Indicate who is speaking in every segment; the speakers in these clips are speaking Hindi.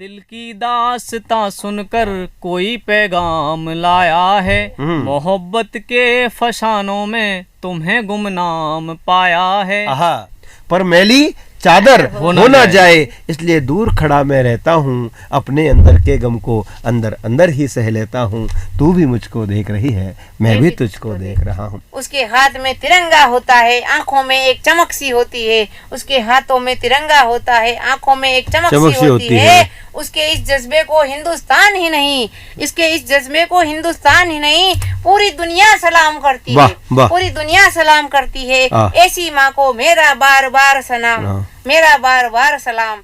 Speaker 1: दिल की दास्तां सुनकर कोई पैगाम लाया है, मोहब्बत के फसानों में तुम्हें गुमनाम पाया है।
Speaker 2: आहा, पर मैली चादर हो ना जाए, इसलिए दूर खड़ा मैं रहता हूँ, अपने अंदर के गम को अंदर अंदर ही सह लेता हूँ। तू भी मुझको देख रही है, मैं भी तुझको देख रहा हूँ।
Speaker 3: उसके हाथ में तिरंगा होता है, आंखों में एक चमक सी होती है। उसके हाथों में तिरंगा होता है, आंखों में एक चमक सी होती है। उसके इस जज्बे को हिंदुस्तान ही नहीं, इसके इस जज्बे को हिंदुस्तान ही नहीं, पूरी दुनिया सलाम करती है। पूरी दुनिया सलाम करती है। ऐसी माँ को मेरा बार बार सलाम, मेरा बार बार सलाम।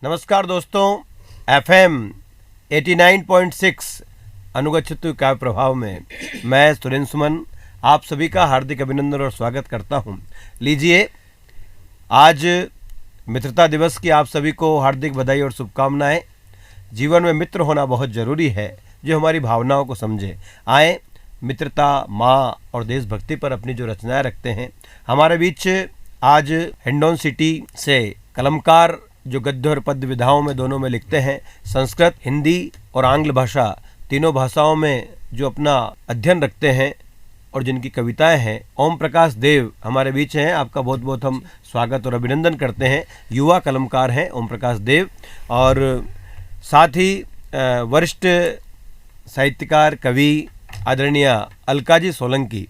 Speaker 2: नमस्कार दोस्तों, FM 89.6 अनुगच्छतु काव्य प्रभाव में मैं सुरेंद्र सुमन आप सभी का हार्दिक अभिनंदन और स्वागत करता हूं। लीजिए, आज मित्रता दिवस की आप सभी को हार्दिक बधाई और शुभकामनाएं। जीवन में मित्र होना बहुत ज़रूरी है, जो हमारी भावनाओं को समझे। आए मित्रता, माँ और देशभक्ति पर अपनी जो रचनाएं रखते हैं। हमारे बीच आज हिंडौन सिटी से कलमकार जो गद्य और पद्य विधाओं में दोनों में लिखते हैं, संस्कृत, हिंदी और आंग्ल भाषा तीनों भाषाओं में जो अपना अध्ययन रखते हैं और जिनकी कविताएं हैं, ओम प्रकाश देव हमारे बीच हैं। आपका बहुत बहुत हम स्वागत और अभिनंदन करते हैं। युवा कलमकार हैं ओम प्रकाश देव, और साथ ही वरिष्ठ साहित्यकार, कवि आदरणीय अलकाजी सोलंकी,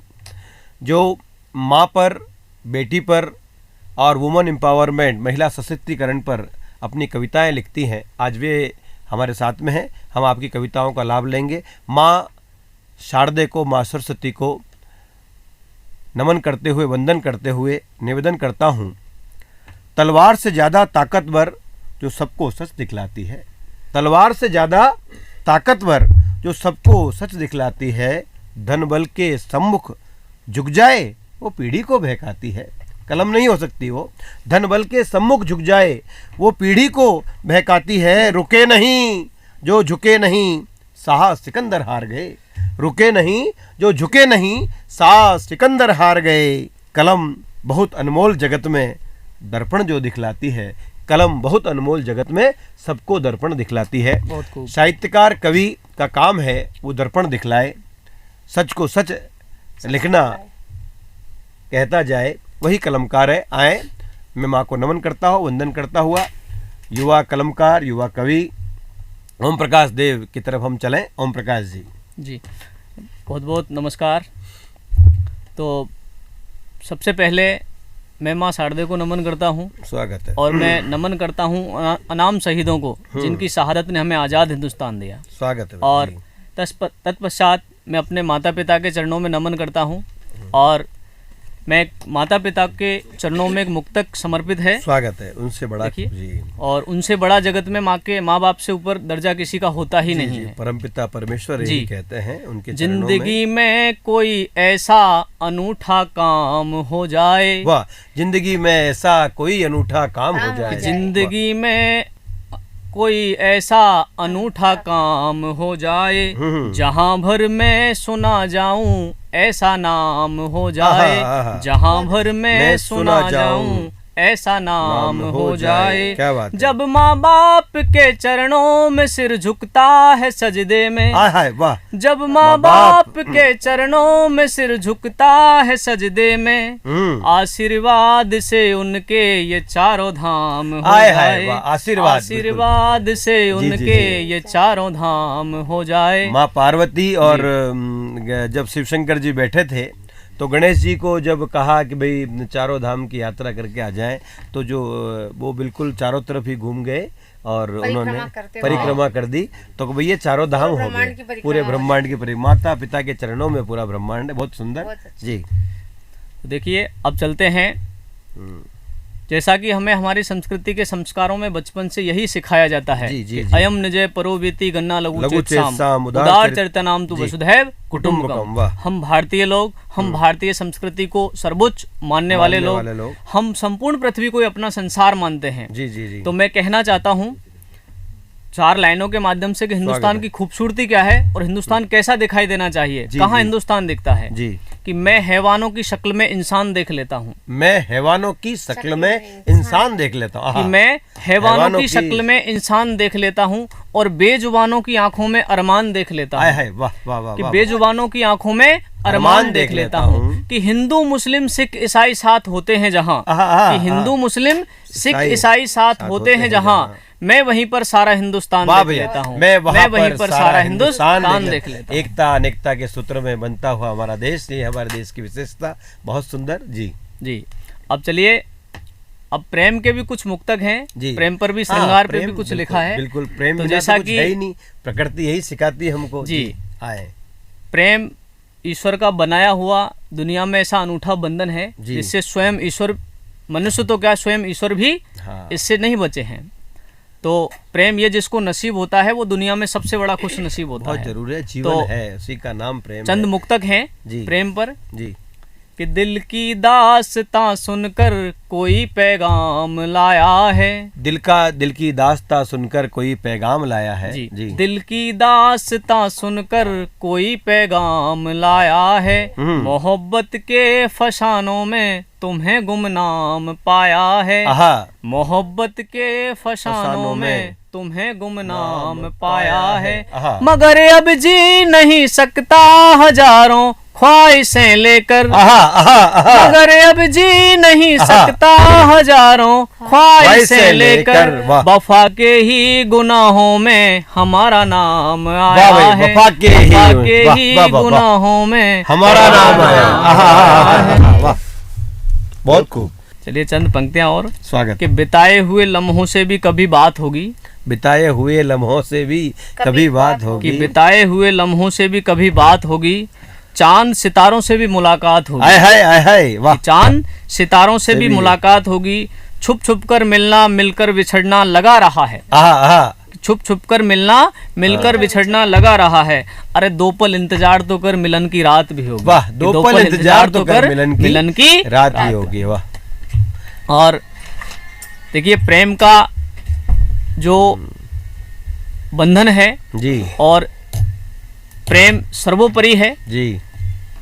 Speaker 2: जो माँ पर, बेटी पर और वुमेन एम्पावरमेंट, महिला सशक्तिकरण पर अपनी कविताएं लिखती हैं। आज वे हमारे साथ में हैं। हम आपकी कविताओं का लाभ लेंगे। माँ शारदे को, माँ सरस्वती को नमन करते हुए, वंदन करते हुए निवेदन करता हूँ, तलवार से ज़्यादा ताकतवर जो सबको सच दिखलाती है। तलवार से ज़्यादा ताकतवर जो सबको सच दिखलाती है, धन बल के सम्मुख झुक जाए वो पीढ़ी को बहकाती है। कलम नहीं हो सकती वो। धन बल के सम्मुख झुक जाए वो पीढ़ी को बहकाती है। रुके नहीं जो झुके नहीं, शाह सिकंदर हार गए। रुके नहीं जो झुके नहीं, शाह सिकंदर हार गए। कलम बहुत अनमोल जगत में दर्पण जो दिखलाती है। कलम बहुत अनमोल जगत में सबको दर्पण दिखलाती है। साहित्यकार, कवि का काम है वो दर्पण दिखलाए, सच को सच लिखना कहता जाए, वही कलमकार है। आए, मैं माँ को नमन करता हूँ, वंदन करता हुआ युवा कलमकार, युवा कवि ओम प्रकाश देव की तरफ हम चलें। ओम प्रकाश जी
Speaker 1: बहुत बहुत नमस्कार। तो सबसे पहले मैं माँ शारदे को नमन करता हूँ,
Speaker 2: स्वागत है।
Speaker 1: और मैं नमन करता हूँ अनाम शहीदों को, जिनकी शहादत ने हमें आज़ाद हिंदुस्तान दिया।
Speaker 2: स्वागत है।
Speaker 1: और तत्पश्चात मैं अपने माता पिता के चरणों में नमन करता हूँ, और मैं माता पिता के चरणों में एक मुक्तक समर्पित है।
Speaker 2: स्वागत है। उनसे बड़ा जी,
Speaker 1: और उनसे बड़ा जगत में माँ बाप से ऊपर दर्जा किसी का होता ही नहीं है।
Speaker 2: परमपिता परमेश्वर यही कहते हैं उनके।
Speaker 1: जिंदगी में कोई ऐसा अनूठा काम हो जाए,
Speaker 2: वाह, जिंदगी में ऐसा कोई अनूठा काम हो जाए।
Speaker 1: जिंदगी में कोई ऐसा अनूठा काम हो जाए, जहां भर में सुना जाऊं ऐसा नाम हो जाए। जहां भर में सुना जाऊं ऐसा नाम हो जाए।
Speaker 2: क्या बात है।
Speaker 1: जब माँ बाप के चरणों में सिर झुकता है सजदे में,
Speaker 2: वाह।
Speaker 1: जब माँ बाप के चरणों में सिर झुकता है सजदे में, आशीर्वाद से उनके ये चारों धाम हो जाए। आशीर्वाद से उनके ये चारों धाम हो जाए।
Speaker 2: माँ पार्वती और जब शिव शंकर जी बैठे थे, तो गणेश जी को जब कहा कि भाई चारों धाम की यात्रा करके आ जाएं, तो जो वो बिल्कुल चारों तरफ ही घूम गए और उन्होंने परिक्रमा कर दी। तो भाई ये चारों धाम हो गए, पूरे ब्रह्मांड की परिक्रमा। माता पिता के चरणों में पूरा ब्रह्मांड है। बहुत सुंदर जी।
Speaker 1: देखिए, अब चलते हैं। जैसा कि हमें हमारी संस्कृति के संस्कारों में बचपन से यही सिखाया जाता है, अयम निजय परोवेति गन्ना लघु चेतसाम उदार चरितनाम तु वसुधैव कुटुंबकम। हम भारतीय लोग, हम भारतीय संस्कृति को सर्वोच्च मानने वाले लोग, हम संपूर्ण पृथ्वी को अपना संसार मानते हैं। तो मैं कहना चाहता हूँ 4 लाइनों के माध्यम से कि हिंदुस्तान की खूबसूरती क्या है और हिंदुस्तान कैसा दिखाई देना चाहिए, कहाँ हिंदुस्तान दिखता है जी। कि मैं हैवानों की शक्ल में इंसान देख लेता हूँ,
Speaker 2: मैं हैवानों की शक्ल में इंसान देख लेता हूँ,
Speaker 1: कि मैं हैवानों की शक्ल में इंसान देख लेता हूँ और बेजुबानों की आंखों में अरमान देख लेता हूँ।
Speaker 2: वाह वाह वाह,
Speaker 1: कि बेजुबानों की आंखों में अरमान देख लेता हूँ। कि हिंदू मुस्लिम सिख ईसाई साथ होते हैं जहाँ, कि हिंदू मुस्लिम सिख ईसाई साथ होते हैं जहाँ, मैं वहीं पर सारा हिंदुस्तान देख लेता हूँ, मैं वहीं पर सारा हिंदुस्तान देख लेता हूँ।
Speaker 2: एकता अनेकता के सूत्र में बनता हुआ हमारा देश, ये हमारे देश की विशेषता। बहुत सुंदर जी।
Speaker 1: अब चलिए, अब प्रेम के भी कुछ मुक्तक हैं जी। प्रेम पर भी, श्रृंगार पे भी कुछ लिखा है।
Speaker 2: बिल्कुल, प्रेम तो जैसा कि है ही नहीं, प्रकृति यही सिखाती है हमको जी। आए प्रेम
Speaker 1: ईश्वर का बनाया हुआ दुनिया में ऐसा अनूठा बंधन है जिससे स्वयं ईश्वर, मनुष्य तो क्या स्वयं ईश्वर भी इससे नहीं बचे हैं। तो प्रेम ये जिसको नसीब होता है वो दुनिया में सबसे बड़ा खुश नसीब होता है।
Speaker 2: बहुत जरूरी है, जीवन तो है, उसी का नाम प्रेम।
Speaker 1: चंद मुक्तक हैं प्रेम पर
Speaker 2: जी।
Speaker 1: कि दिल की दास्तां सुनकर कोई पैगाम लाया है,
Speaker 2: दिल की दास्तां सुनकर कोई पैगाम लाया है जी।
Speaker 1: दिल की दास्तां सुनकर कोई पैगाम लाया है, मोहब्बत के फसानों में तुम्हें गुमनाम पाया है, मोहब्बत के फसानों में तुम्हें गुमनाम पाया है, मगर अब जी नहीं सकता हजारों ख्वाहिशें लेकर, मगर अब जी नहीं सकता हजारों ख्वाहिशें लेकर, वफा के ही गुनाहों में हमारा नाम आया है,
Speaker 2: वफा के
Speaker 1: ही गुनाहों में
Speaker 2: हमारा नाम आया। बहुत खूब।
Speaker 1: चलिए चंद पंक्तियां और।
Speaker 2: स्वागत।
Speaker 1: कि बिताए हुए लम्हों से भी कभी बात होगी,
Speaker 2: बिताए हुए लम्हों से भी कभी बात होगी,
Speaker 1: कि बिताए हुए लम्हों से भी कभी बात होगी, चांद सितारों से भी मुलाकात होगी,
Speaker 2: वाह।
Speaker 1: चांद सितारों से भी मुलाकात होगी, छुप छुप कर मिलना मिलकर बिछड़ना लगा रहा है, छुप छुप कर मिलना मिलकर बिछड़ना लगा रहा है, अरे 2 पल इंतजार तो कर मिलन की रात भी होगी,
Speaker 2: वाह। 2 पल इंतजार तो कर मिलन की रात भी होगी, वाह।
Speaker 1: और देखिए प्रेम का जो बंधन है जी, और प्रेम सर्वोपरि है जी,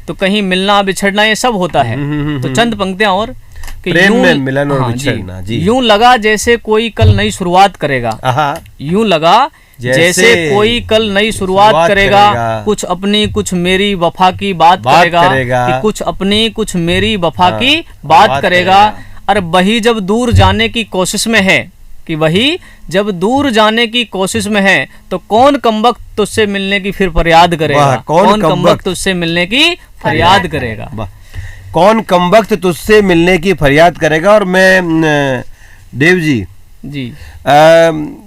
Speaker 1: तो कहीं मिलना बिछड़ना ये सब होता है। तो चंद पंक्तियां और कि
Speaker 2: प्रेम में मिलन और बिछड़ना जी।
Speaker 1: यूं लगा जैसे कोई कल नई शुरुआत करेगा, यूं लगा जैसे कोई कल नई शुरुआत करेगा, कुछ अपनी कुछ मेरी वफा की बात करेगा, कि कुछ अपनी कुछ मेरी वफा की बात करेगा। और वही जब दूर जाने की कोशिश में है, कि वही जब दूर जाने की कोशिश में है, तो कौन कमबख्त तुझसे मिलने की फिर फरियाद करेगा, कौन कमबख्त तुझसे मिलने की फरियाद करेगा,
Speaker 2: कौन कमबख्त तुझसे मिलने की फरियाद करेगा। और मैं देव जी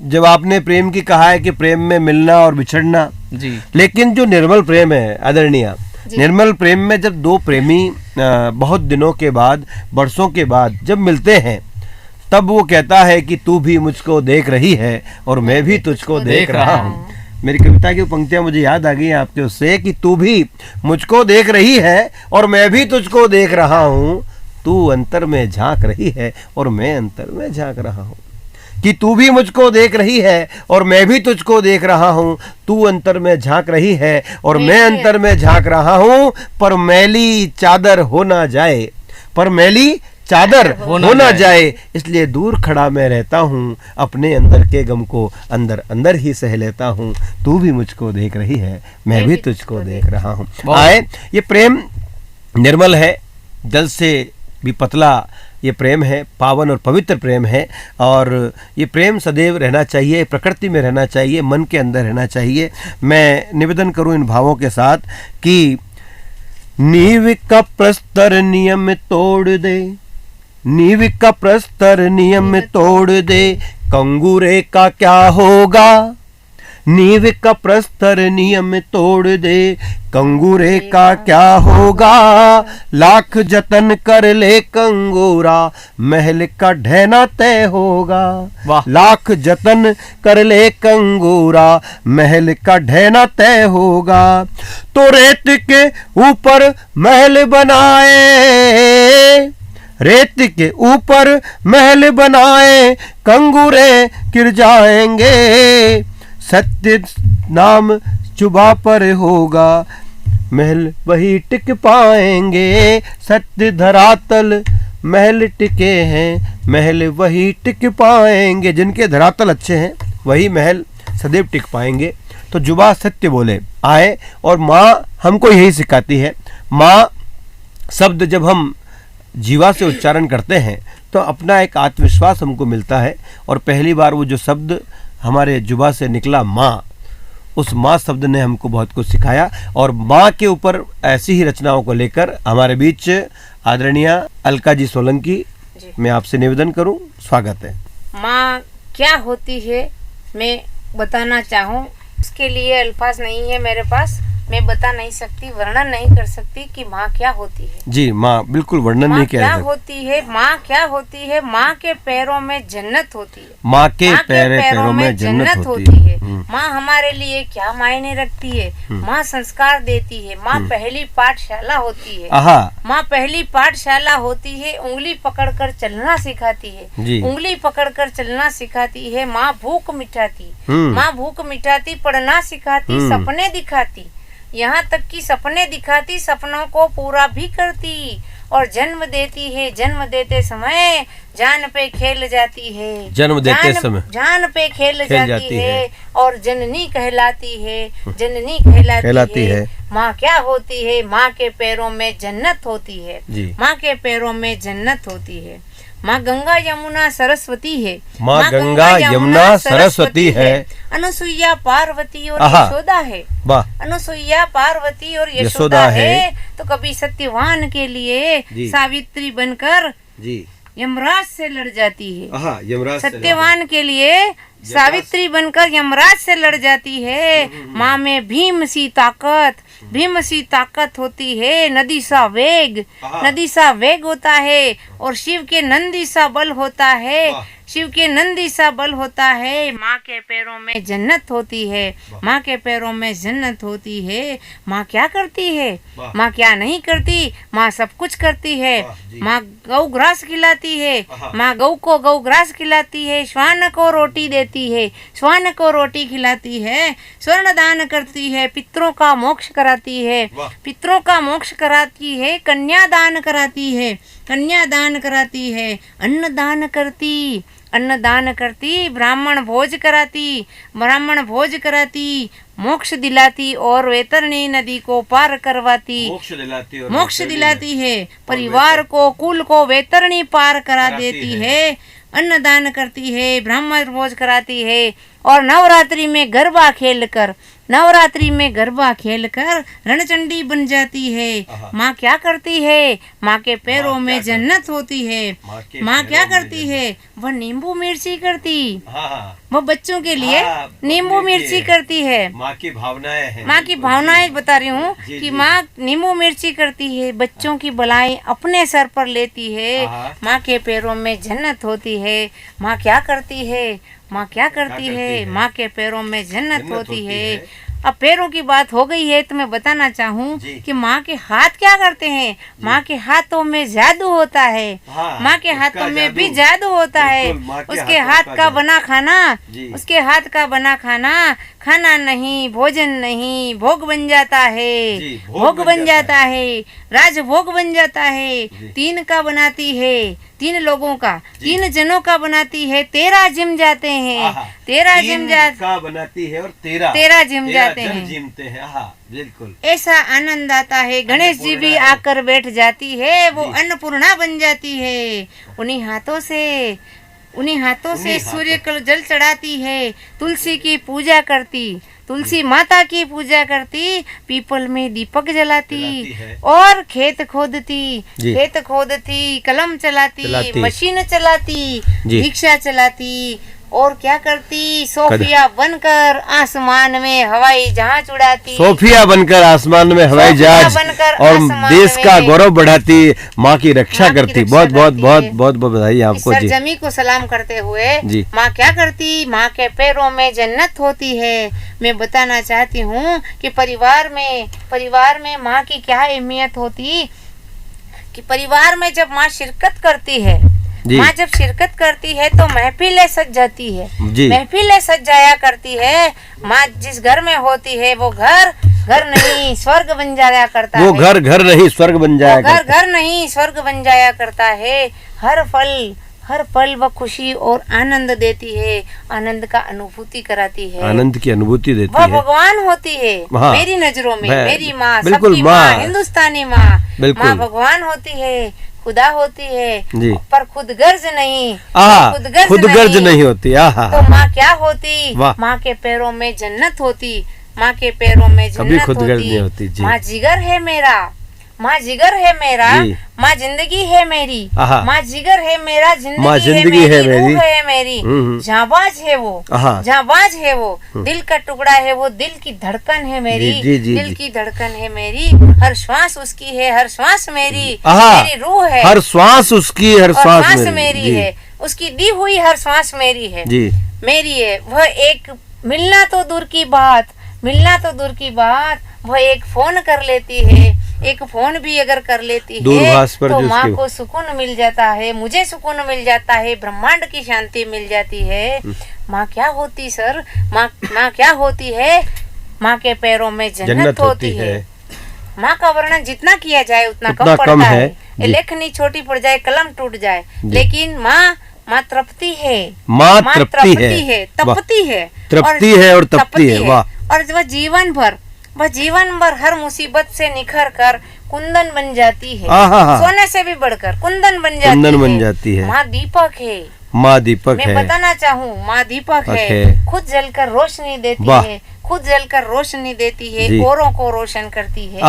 Speaker 2: जब आपने प्रेम की कहा है कि प्रेम में मिलना और बिछड़ना जी, लेकिन जो निर्मल प्रेम है आदरणीय, निर्मल प्रेम में जब 2 प्रेमी बहुत दिनों के बाद, बरसों के बाद जब मिलते हैं, तब वो कहता है कि तू भी मुझको देख रही है और मैं भी तुझको देख रहा हूँ। मेरी कविता की पंक्तियां मुझे याद आ गई आपके उससे, कि तू भी मुझको देख रही है और मैं भी तुझको देख रहा हूँ, तू अंतर में झांक रही है और मैं अंतर में झांक रहा हूँ, कि तू भी मुझको देख रही है और मैं भी तुझको देख रहा हूँ, तू अंतर में झांक रही है और मैं अंतर में झांक रहा हूँ, पर मैली चादर हो ना जाए, पर मैली चादर हो ना जाए, इसलिए दूर खड़ा मैं रहता हूँ, अपने अंदर के गम को अंदर अंदर ही सह लेता हूँ, तू भी मुझको देख रही है मैं भी तुझको देख रहा हूँ। आए, ये प्रेम निर्मल है, जल से भी पतला ये प्रेम है, पावन और पवित्र प्रेम है, और ये प्रेम सदैव रहना चाहिए, प्रकृति में रहना चाहिए, मन के अंदर रहना चाहिए। मैं निवेदन करूं इन भावों के साथ कि नींव का प्रस्तर नियम तोड़ दे, नींव का प्रस्तर नियम तोड़ दे, कंगूरे का क्या होगा, नींव का प्रस्तर नियम तोड़ दे, कंगूरे का क्या होगा, लाख जतन कर ले कंगूरा, महल का ढहना तय होगा, लाख जतन कर ले कंगूरा, महल का ढहना तय होगा, तो रेत के ऊपर महल बनाए, रेत के ऊपर महल बनाए, कंगूरे गिर जाएंगे, सत्य नाम जुबा पर होगा, महल वही टिक पाएंगे। सत्य धरातल महल टिके हैं, महल वही टिक पाएंगे। जिनके धरातल अच्छे हैं वही महल सदैव टिक पाएंगे। तो जुबा सत्य बोले आए। और माँ हमको यही सिखाती है। माँ शब्द जब हम जीवा से उच्चारण करते हैं तो अपना एक आत्मविश्वास हमको मिलता है। और पहली बार वो जो शब्द हमारे जुबा से निकला माँ, उस माँ शब्द ने हमको बहुत कुछ सिखाया। और माँ के ऊपर ऐसी ही रचनाओं को लेकर हमारे बीच आदरणीय अलका जी सोलंकी, मैं आपसे निवेदन करूं, स्वागत है।
Speaker 3: माँ क्या होती है मैं बताना चाहूँ, उसके लिए अल्फाज नहीं है मेरे पास, मैं बता नहीं सकती, वर्णन नहीं कर सकती कि माँ क्या होती है।
Speaker 2: जी माँ बिल्कुल वर्णन नहीं किया
Speaker 3: क्या होती है, माँ क्या होती है। माँ के पैरों में जन्नत होती है।
Speaker 2: माँ के पैरों में जन्नत होती है।
Speaker 3: माँ हमारे लिए क्या मायने रखती है। माँ संस्कार देती है। माँ पहली पाठशाला होती है। माँ पहली पाठशाला होती है। उंगली पकड़कर चलना सिखाती है। उंगली पकड़कर चलना सिखाती है। माँ भूख मिटाती, माँ भूख मिटाती, पढ़ना सिखाती, सपने दिखाती, यहाँ तक कि सपने दिखाती, सपनों को पूरा भी करती। और जन्म देती है। जन्म देते समय जान पे खेल जाती है।
Speaker 2: जन्म देते समय
Speaker 3: जान पे खेल जाती है। और जननी कहलाती है। जननी कहलाती है। माँ क्या होती है, माँ के पैरों में जन्नत होती है। माँ के पैरों में जन्नत होती है। माँ गंगा यमुना सरस्वती है।
Speaker 2: माँ गंगा यमुना सरस्वती है।
Speaker 3: अनुसुईया पार्वती और यशोदा है। अनुसुईया पार्वती और यशोदा है। तो कभी सत्यवान के लिए सावित्री बनकर यमराज से लड़ जाती है। सत्यवान के लिए सावित्री बनकर यमराज से लड़ जाती है। माँ में भीम सी ताकत होती है। नदी सा वेग होता है। और शिव के नंदी सा बल होता है। शिव के नंदी सा बल होता है। माँ के पैरों में जन्नत होती है। माँ के पैरों में जन्नत होती है। माँ क्या करती है, माँ क्या नहीं करती, माँ सब कुछ करती है। माँ गौ ग्रास खिलाती है। माँ गौ को गौ ग्रास खिलाती है। श्वान को रोटी देती है। श्वान को रोटी खिलाती है। स्वर्ण दान करती है। पितरों का मोक्ष कराती है। पितरों का मोक्ष कराती है। कन्या दान कराती है। कन्या दान कराती है। अन्नदान करती, ब्राह्मण भोज कराती, मोक्ष दिलाती और वैतरणी नदी को पार करवाती, मोक्ष दिलाती है। परिवार को, कुल को वैतरणी पार करा देती है। अन्नदान करती है, ब्राह्मण भोज कराती है। और नवरात्रि में गरबा खेलकर रणचंडी बन जाती है। माँ क्या करती है, माँ के पैरों में जन्नत होती है। माँ क्या करती है, वह नींबू मिर्ची करती, वो बच्चों के लिए नींबू मिर्ची करती है।
Speaker 2: माँ की भावनाएं हैं।
Speaker 3: माँ की भावनाएं बता रही हूँ कि माँ नींबू मिर्ची करती है। बच्चों की बलाएं अपने सर पर लेती है। माँ के पैरों में जन्नत होती है। माँ क्या करती है, माँ क्या करती है, माँ के पैरों में जन्नत होती है। अब पैरों की बात हो गई है तो मैं बताना चाहूँ कि माँ के हाथ क्या करते हैं। माँ के हाथों में जादू होता है। माँ के हाथों में भी जादू होता है। उसके हाथ का बना खाना, उसके हाथ का बना खाना खाना नहीं, भोजन नहीं, भोग बन जाता है। भोग बन जाता है, राज भोग बन जाता है। 3 का बनाती है, 3 लोगों का, 3 जनों का बनाती है। 13 जिम जाते हैं, 13 जिम का बनाती है और 13 जिम जाते हैं, जिमते हैं। बिल्कुल ऐसा आनंद आता है। गणेश जी भी आकर बैठ जाती है, वो अन्नपूर्णा बन जाती है। उन्हीं हाथों से सूर्य को जल चढ़ाती है। तुलसी की पूजा करती, तुलसी माता की पूजा करती, पीपल में दीपक जलाती और खेत खोदती, कलम चलाती, मशीन चलाती, रिक्शा चलाती और क्या करती, सोफिया बनकर आसमान में हवाई जहाज उड़ाती,
Speaker 2: सोफिया बनकर आसमान में हवाई जहाज और देश का गौरव बढ़ाती, माँ की रक्षा करती। बहुत बहुत बधाई आपको जी।
Speaker 3: सरजमी को सलाम करते हुए माँ क्या करती, माँ के पैरों में जन्नत होती है। मैं बताना चाहती हूँ कि परिवार में माँ की क्या अहमियत होती कि परिवार में जब माँ शिरकत करती है माँ जब शिरकत करती है तो महफिलें सज जाती है, महफिलें सज जाया करती है। माँ जिस घर में होती है वो घर घर नहीं स्वर्ग बन जाया करता है।
Speaker 2: वो घर घर नहीं स्वर्ग बन जाया
Speaker 3: घर घर नहीं स्वर्ग बन जाया करता है। हर पल वह खुशी और आनंद देती है, आनंद का अनुभूति कराती है,
Speaker 2: आनंद की अनुभूति देती
Speaker 3: है।
Speaker 2: वह
Speaker 3: भगवान होती है मेरी नजरों में, मेरी माँ,
Speaker 2: बिल्कुल
Speaker 3: सबकी माँ, हिंदुस्तानी माँ। माँ भगवान होती है, खुदा होती है, पर खुद गर्ज नहीं,
Speaker 2: खुद गर्ज नहीं होती।
Speaker 3: तो माँ क्या होती? माँ के पैरों में जन्नत होती, माँ के पैरों में जन्नत होती। माँ जिगर है मेरा, माँ जिगर है मेरा, माँ जिंदगी है मेरी, माँ जिगर है मेरा, जिंदगी है मेरी, रूह है मेरी। जाबाज है वो, जाबाज है वो, दिल का टुकड़ा है वो, दिल की धड़कन है मेरी, दिल की धड़कन है मेरी। हर श्वास उसकी है, हर श्वास मेरी, मेरी रूह है।
Speaker 2: हर श्वास उसकी, हर श्वास
Speaker 3: मेरी है, उसकी दी हुई हर श्वास मेरी है, मेरी है। वह एक मिलना तो दूर की बात, मिलना तो दूर की बात, वह एक फोन कर लेती है, एक फोन भी अगर कर लेती है तो माँ को सुकून मिल जाता है, मुझे सुकून मिल जाता है, ब्रह्मांड की शांति मिल जाती है। माँ क्या होती सर? माँ क्या होती है? माँ के पैरों में जन्नत होती है। माँ का वर्णन जितना किया जाए उतना कम पड़ता है। लेखनी छोटी पड़ जाए, कलम टूट जाए, लेकिन माँ तृप्ति है,
Speaker 2: माँ तृप्ति है,
Speaker 3: तपती है,
Speaker 2: तृप्ति है और तपती है।
Speaker 3: और वह जीवन भर हर मुसीबत से निखर कर कुंदन बन जाती है, सोने से भी बढ़कर कुंदन बन जाती है। माँ दीपक है,
Speaker 2: माँ दीपक है।
Speaker 3: मैं बताना चाहूँ, माँ दीपक है, खुद जलकर रोशनी देती है, खुद जलकर रोशनी देती है, औरों को रोशन करती है।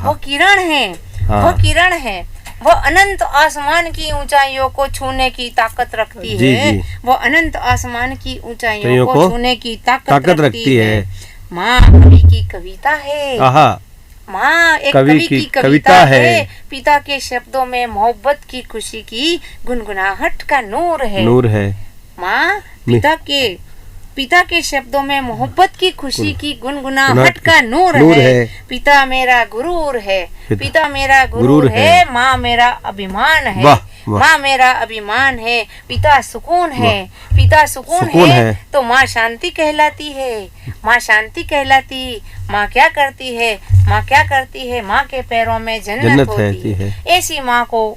Speaker 3: वो किरण है, वो किरण है, वो अनंत आसमान की ऊंचाइयों को छूने की ताकत रखती है, वो अनंत आसमान की ऊंचाइयों को छूने की ताकत रखती है। माँ कवि की कविता है, माँ एक कवि की कविता है। पिता के शब्दों में मोहब्बत की खुशी की गुनगुनाहट का नूर है, माँ पिता के शब्दों में मोहब्बत की खुशी की गुनगुनाहट का नूर है। पिता मेरा गुरूर है, पिता मेरा गुरूर है, माँ मेरा अभिमान है, माँ मेरा अभिमान है। पिता सुकून है, पिता सुकून है तो माँ शांति कहलाती है, माँ शांति कहलाती। माँ क्या करती है? माँ क्या करती है? माँ के पैरों में जन्नत होती है। ऐसी माँ को,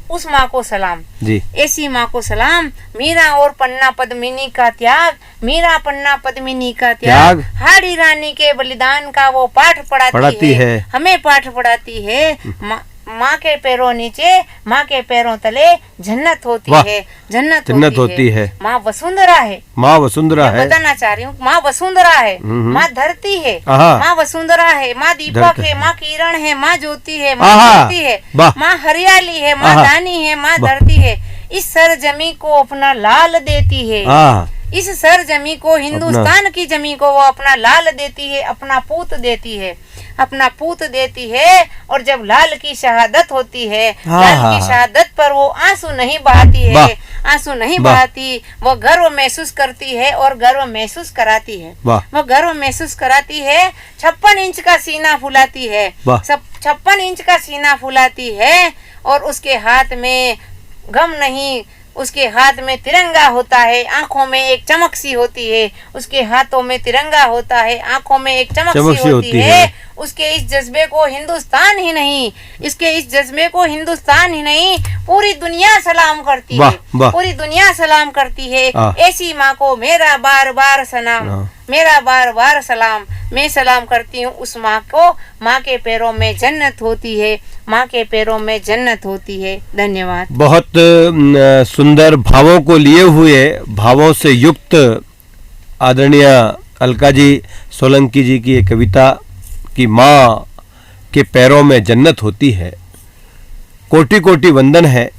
Speaker 3: उस माँ को सलाम जी, ऐसी माँ को सलाम। मीरा और पन्ना पद्मिनी का त्याग, मीरा पन्ना पद्मिनी का त्याग, हाड़ी रानी के बलिदान का वो पाठ पढ़ाती है, हमें पाठ पढ़ाती है। माँ के पैरों नीचे, माँ के पैरों तले जन्नत होती है, जन्नत होती है। माँ वसुंधरा है, माँ वसुंधरा है, बताना चाह रही हूँ। माँ वसुंधरा है, माँ धरती है, माँ वसुंधरा है, माँ दीपक है, माँ किरण है, माँ ज्योति है, माँ धरती है, माँ हरियाली है, माँ दानी है, माँ धरती है। इस सरजमी को अपना लाल देती है, इस सरजमी को, हिंदुस्तान की जमी को वो अपना लाल देती है, अपना पूत देती है, अपना पूत देती है। और जब लाल की शहादत होती है, लाल की शहादत पर वो आंसू नहीं बहाती है, आंसू नहीं बहाती, वो गर्व महसूस करती है और गर्व महसूस कराती है, वो गर्व महसूस कराती है। 56 इंच का सीना फुलाती है, 56 इंच का सीना फुलाती है। और उसके हाथ में गम नहीं, उसके हाथ में तिरंगा होता है, आंखों में एक चमक सी होती है, उसके हाथों में तिरंगा होता है, आंखों में एक चमक सी होती है। उसके इस जज्बे को हिंदुस्तान ही नहीं, इसके इस जज्बे को हिंदुस्तान ही नहीं पूरी दुनिया सलाम करती है, पूरी दुनिया सलाम करती है। ऐसी माँ को मेरा बार बार सलाम, मेरा बार बार सलाम। मैं सलाम करती हूँ उस माँ को, माँ के पैरों में जन्नत होती है, माँ के पैरों में जन्नत होती है। धन्यवाद।
Speaker 2: बहुत सुंदर भावों को लिए हुए, भावों से युक्त आदरणीय अलका जी सोलंकी जी की एक कविता कि माँ के पैरों में जन्नत होती है। कोटि कोटि वंदन है,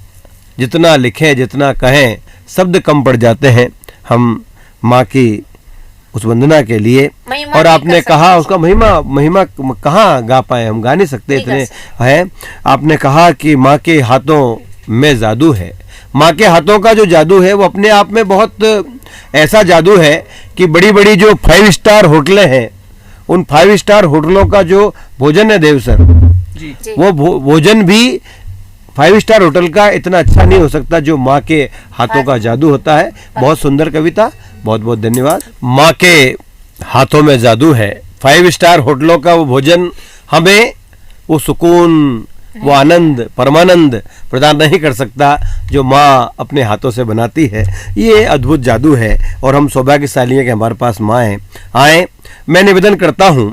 Speaker 2: जितना लिखें जितना कहें शब्द कम पड़ जाते हैं हम माँ की उस वंदना के लिए। और आपने कहा उसका महिमा कहाँ गा पाए, हम गा नहीं सकते, इतने हैं। आपने कहा कि माँ के हाथों में जादू है। माँ के हाथों का जो जादू है वो अपने आप में बहुत ऐसा जादू है कि बड़ी बड़ी जो 5 स्टार होटलें हैं, उन 5 स्टार होटलों का जो भोजन है देव सर, वो भोजन भी 5 स्टार होटल का इतना अच्छा नहीं हो सकता जो माँ के हाथों का जादू होता है। बहुत सुंदर कविता, बहुत बहुत धन्यवाद। माँ के हाथों में जादू है। 5 स्टार होटलों का वो भोजन हमें वो सुकून, वो आनंद, परमानंद प्रदान नहीं कर सकता जो माँ अपने हाथों से बनाती है। ये अद्भुत जादू है और हम सौभाग्यशाली हैं कि हमारे पास माँ हैं। आए, मैं निवेदन करता हूँ,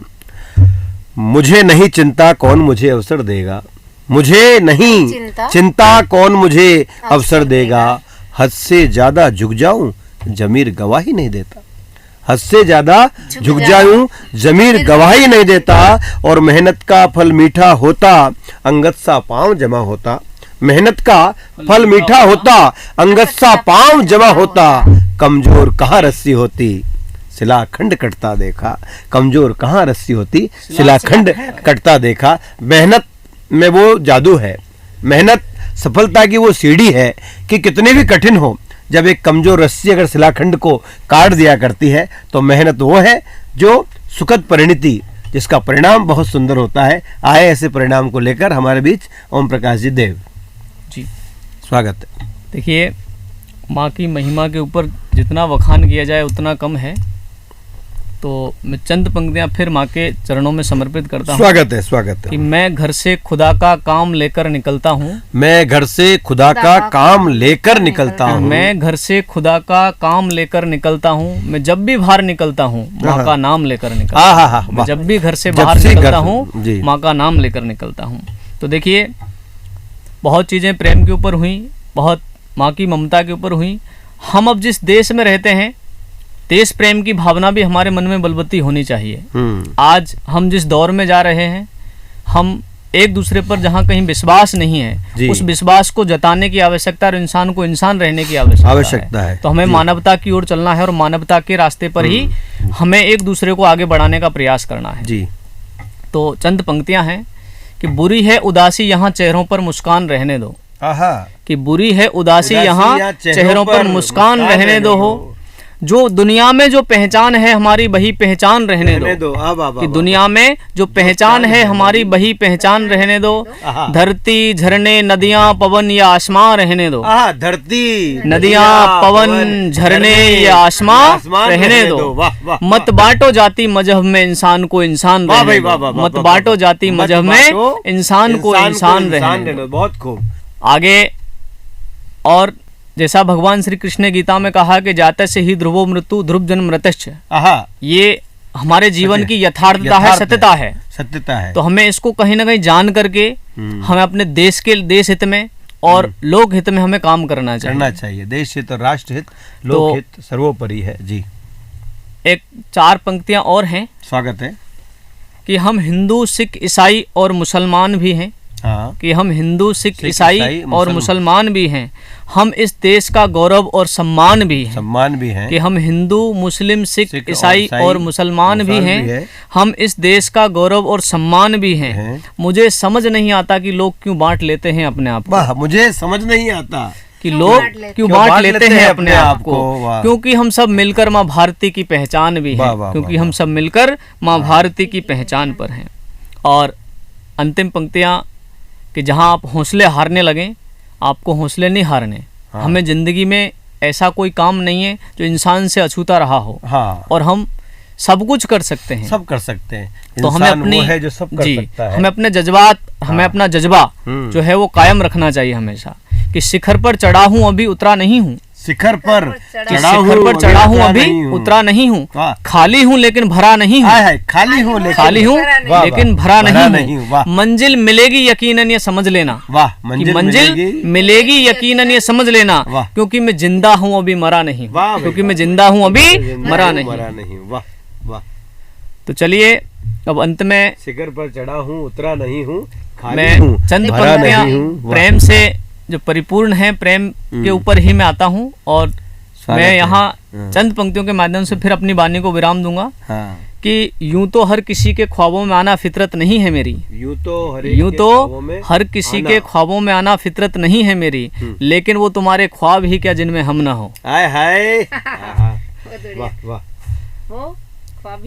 Speaker 2: मुझे नहीं चिंता कौन मुझे अवसर देगा, मुझे नहीं चिंता कौन मुझे अवसर देगा, हद से ज्यादा झुक जाऊं जमीर गवाही नहीं देता, हद से ज्यादा झुक जाऊं जमीर गवाही नहीं देता, और मेहनत का फल मीठा होता अंगद सा पांव जमा होता, मेहनत का फल मीठा होता अंगद सा पांव जमा होता, कमजोर कहाँ रस्सी होती शिलाखंड कटता देखा, कमजोर कहाँ रस्सी होती शिलाखंड कटता देखा। मेहनत में वो जादू है, मेहनत सफलता की वो सीढ़ी है कि कितने भी कठिन हो, जब एक कमजोर रस्सी अगर शिलाखंड को काट दिया करती है तो मेहनत वो है जो सुखद परिणति, जिसका परिणाम बहुत सुंदर होता है। आए ऐसे परिणाम को लेकर हमारे बीच ओम प्रकाश जी देव
Speaker 1: जी,
Speaker 2: स्वागत है।
Speaker 1: देखिए, माँ की महिमा के ऊपर जितना वखान किया जाए उतना कम है, तो मैं चंद पंक्तियां फिर माँ के चरणों में समर्पित करता हूँ।
Speaker 2: स्वागत है, स्वागत है।
Speaker 1: कि मैं घर से खुदा का काम लेकर निकलता हूँ,
Speaker 2: मैं घर से खुदा का काम लेकर निकलता हूँ,
Speaker 1: मैं घर से खुदा का काम लेकर निकलता हूँ, मैं जब भी बाहर निकलता हूँ माँ का नाम लेकर निकलता हूँ, मैं जब भी घर से बाहर निकलता हूँ माँ का नाम लेकर निकलता हूँ। तो देखिए, बहुत चीजें प्रेम के ऊपर हुई, बहुत माँ की ममता के ऊपर हुई। हम अब जिस देश में रहते हैं, देश प्रेम की भावना भी हमारे मन में बलवती होनी चाहिए। आज हम जिस दौर में जा रहे हैं, हम एक दूसरे पर जहाँ कहीं विश्वास नहीं है, उस विश्वास को जताने की आवश्यकता और इंसान को इंसान रहने की आवश्यकता है। तो हमें मानवता की ओर चलना है और मानवता के रास्ते पर ही हमें एक दूसरे को आगे बढ़ाने का प्रयास करना है जी। तो चंद पंक्तियां हैं कि बुरी है उदासी यहाँ चेहरों पर मुस्कान रहने दो, कि बुरी है उदासी यहाँ चेहरों पर मुस्कान रहने दो, हो जो दुनिया में जो पहचान है हमारी वही पहचान रहने दो, कि दुनिया में जो पहचान है हमारी वही पहचान रहने दो, धरती झरने नदियाँ पवन या आसमां रहने दो,
Speaker 2: धरती
Speaker 1: नदियाँ पवन झरने या आसमां रहने दो, मत बांटो जाति मजहब में इंसान को इंसान रहने दो, मत बांटो जाति मजहब में इंसान को इंसान रहने दो।
Speaker 2: बहुत खूब।
Speaker 1: आगे, और जैसा भगवान श्री कृष्ण ने गीता में कहा कि जाते से ही ध्रुवो मृत्यु ध्रुव जन्म मृतश्च, ये हमारे जीवन की यथार्थता है, सत्यता है। तो हमें इसको कहीं ना कहीं जान करके हमें अपने देश हित में और लोक हित में हमें काम करना चाहिए।
Speaker 2: देश हित और राष्ट्र हित, लोक हित सर्वोपरि है जी।
Speaker 1: एक 4 पंक्तियां और हैं,
Speaker 2: स्वागत है।
Speaker 1: कि हम हिंदू सिख ईसाई और मुसलमान भी हैं, कि हम हिंदू सिख ईसाई और मुसलमान भी हैं, हम इस देश का गौरव और सम्मान भी हैं, कि हम हिंदू मुस्लिम सिख ईसाई और मुसलमान भी हैं, हम इस देश का गौरव और सम्मान भी हैं। मुझे समझ नहीं आता कि लोग क्यों बांट लेते हैं अपने आप को,
Speaker 2: मुझे समझ नहीं आता
Speaker 1: कि लोग क्यों बांट लेते हैं अपने आप को, क्योंकि हम सब मिलकर माँ भारती की पहचान भी हैं, क्योंकि हम सब मिलकर माँ भारती की पहचान पर हैं। और अंतिम पंक्तियां कि जहां आप हौसले हारने लगें, आपको हौसले नहीं हारने। हमें जिंदगी में ऐसा कोई काम नहीं है जो इंसान से अछूता रहा हो, और हम सब कुछ कर सकते हैं,
Speaker 2: सब कर सकते हैं।
Speaker 1: तो हमें अपनी
Speaker 2: है जो सब कर सकता है।
Speaker 1: हमें अपने जज्बात, हमें अपना जज्बा जो है वो कायम रखना चाहिए हमेशा, कि शिखर पर चढ़ा हूँ अभी उतरा नहीं हूँ,
Speaker 2: शिखर पर
Speaker 1: चढ़ा हूँ अभी उतरा नहीं हूँ, खाली हूँ लेकिन भरा नहीं हूँ,
Speaker 2: खाली हूँ
Speaker 1: लेकिन भरा नहीं हूँ, मंजिल मिलेगी यकीनन ये समझ लेना, मंजिल मिलेगी यकीनन ये समझ लेना, क्योंकि मैं जिंदा हूँ अभी मरा नहीं, क्योंकि मैं जिंदा हूँ अभी मरा नहीं। तो चलिए, अब अंत में
Speaker 2: शिखर पर चढ़ा हूँ उतरा नहीं हूँ,
Speaker 1: मैं चंद पंक्तियां प्रेम से जो परिपूर्ण है, प्रेम के ऊपर ही मैं आता हूँ, और मैं यहाँ चंद पंक्तियों के माध्यम से फिर अपनी वाणी को विराम दूंगा। कि यूं तो हर किसी के ख्वाबों में आना फितरत नहीं है मेरी, यूं तो हर किसी के ख्वाबों में आना फितरत नहीं है मेरी, लेकिन वो तुम्हारे ख्वाब ही क्या जिनमें हम ना हो,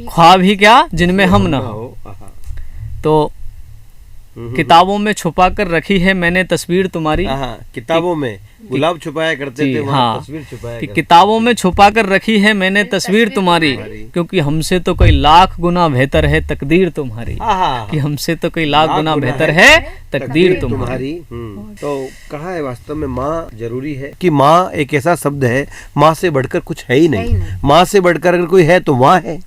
Speaker 1: ख्वाब ही क्या जिनमें हम ना हो। तो किताबों में छुपा कर रखी है मैंने तस्वीर तुम्हारी।
Speaker 2: किताबों में गुलाब छुपाया करते थे,
Speaker 1: हाँ,
Speaker 2: तस्वीर छुपाया
Speaker 1: कि किताबों में छुपा कर रखी है मैंने तस्वीर तुम्हारी, क्योंकि हमसे तो कोई लाख गुना बेहतर है तकदीर तुम्हारी। कि हमसे तो कोई लाख गुना बेहतर है तकदीर तुम्हारी।
Speaker 2: तो कहा है वास्तव में माँ जरूरी है कि माँ एक ऐसा शब्द है, माँ से बढ़कर कुछ है ही नहीं। माँ से बढ़कर अगर कोई है तो माँ है,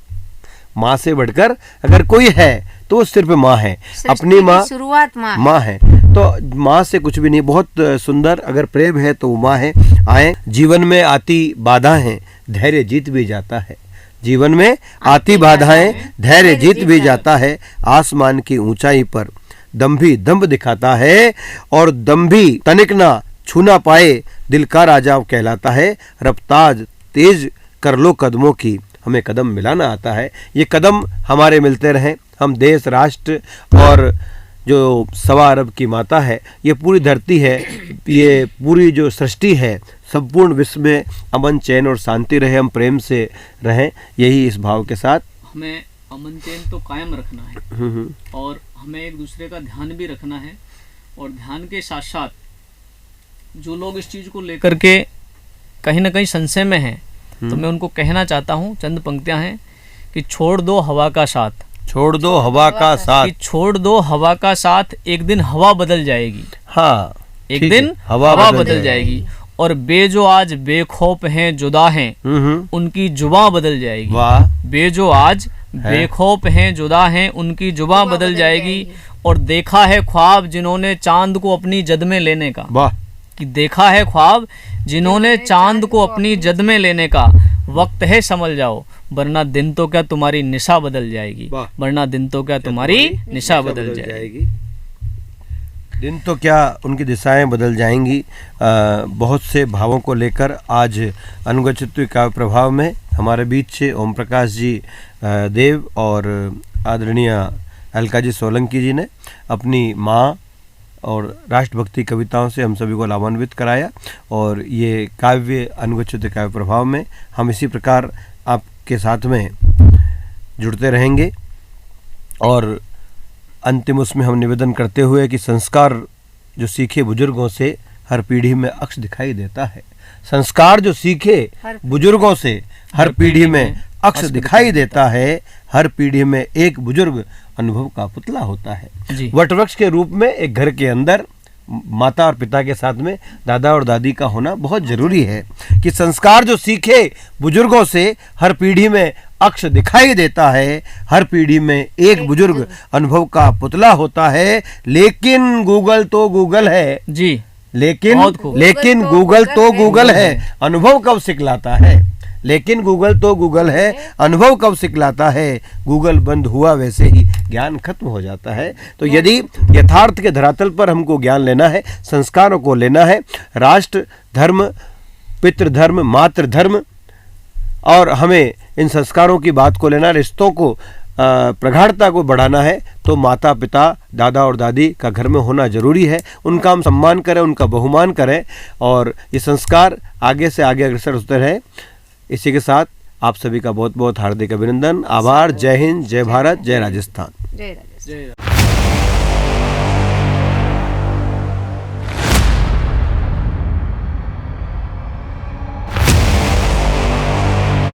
Speaker 2: माँ से बढ़कर अगर कोई है तो वो सिर्फ माँ है, अपनी माँ,
Speaker 3: शुरुआत
Speaker 2: माँ है। तो माँ से कुछ भी नहीं। बहुत सुंदर, अगर प्रेम है तो वो माँ है। आए, जीवन में आती बाधाएं धैर्य जीत भी जाता है, जीवन में आती बाधाएं धैर्य जीत भी जाता है। आसमान की ऊंचाई पर दम्भी दम्भ दिखाता है, और दम्भी तनिक ना छू ना पाए दिल का राजा कहलाता है। रफ्तार तेज कर लो कदमों की, हमें कदम मिलाना आता है। ये कदम हमारे मिलते रहें। हम देश, राष्ट्र और जो 1.25 अरब की माता है, ये पूरी धरती है, ये पूरी जो सृष्टि है, संपूर्ण विश्व में अमन चैन और शांति रहे, हम प्रेम से रहें, यही इस भाव के साथ
Speaker 1: हमें अमन चैन तो कायम रखना है, और हमें एक दूसरे का ध्यान भी रखना है। और ध्यान के साथ साथ जो लोग इस चीज को लेकर के कहीं ना कहीं संशय में हैं, तो मैं उनको कहना चाहता हूँ, चंद पंक्तियां हैं कि छोड़ दो हवा का साथ,
Speaker 2: छोड़ दो हवा का साथ,
Speaker 1: कि छोड़ दो हवा का साथ, एक दिन हवा बदल जाएगी।
Speaker 2: हाँ,
Speaker 1: एक दिन हवा बदल जाएगी। और बेजो आज बेखौफ हैं जुदा हैं, उनकी जुबां बदल जाएगी।
Speaker 2: वाह।
Speaker 1: बेजो आज बेखौफ हैं जुदा हैं, उनकी जुबां बदल जाएगी। और देखा है ख्वाब जिन्होंने चांद को अपनी जद में लेने का।
Speaker 2: वाह।
Speaker 1: कि देखा है ख्वाब जिन्होंने चांद को अपनी जद में लेने का, वक्त है समझ जाओ, वरना दिन तो क्या तुम्हारी निशा बदल जाएगी। वरना दिन तो क्या तुम्हारी निशा बदल जाएगी।
Speaker 2: दिन तो क्या उनकी दिशाएं बदल जाएंगी। बहुत से भावों को लेकर आज अनुगच्छित काव्य प्रभाव में हमारे बीच से ओम प्रकाश जी देव और आदरणीय अलका जी सोलंकी जी ने अपनी माँ और राष्ट्रभक्ति कविताओं से हम सभी को लाभान्वित कराया। और ये काव्य अनुगच्छित काव्य प्रभाव में हम इसी प्रकार आपके साथ में जुड़ते रहेंगे। और अंतिम उसमें हम निवेदन करते हुए कि संस्कार जो सीखे बुजुर्गों से हर पीढ़ी में अक्ष दिखाई देता है। संस्कार जो सीखे बुजुर्गों से हर पीढ़ी में अक्ष दिखाई देता है। हर पीढ़ी में एक बुजुर्ग अनुभव का पुतला होता है। वटवृक्ष के रूप में एक घर के अंदर माता और पिता के साथ में दादा और दादी का होना बहुत जरूरी है। कि संस्कार जो सीखे बुजुर्गों से हर पीढ़ी में अक्ष दिखाई देता है। हर पीढ़ी में एक बुजुर्ग अनुभव का पुतला होता है। लेकिन गूगल तो गूगल है जी, लेकिन गूगल तो गूगल है, अनुभव कब सिखलाता है। लेकिन गूगल तो गूगल है, अनुभव कब सिखलाता है। गूगल बंद हुआ वैसे ही ज्ञान खत्म हो जाता है। तो यदि यथार्थ के धरातल पर हमको ज्ञान लेना है, संस्कारों को लेना है, राष्ट्र धर्म, पितृधर्म, मातृधर्म, और हमें इन संस्कारों की बात को लेना, रिश्तों को प्रगाढ़ता को बढ़ाना है, तो माता पिता दादा और दादी का घर में होना जरूरी है। उनका हम सम्मान करें, उनका बहुमान करें, और ये संस्कार आगे से आगे अग्रसर होते रहे। इसी के साथ आप सभी का बहुत बहुत हार्दिक अभिनंदन, आभार। जय हिंद, जय भारत, जय राजस्थान।
Speaker 3: जय राजस्थान।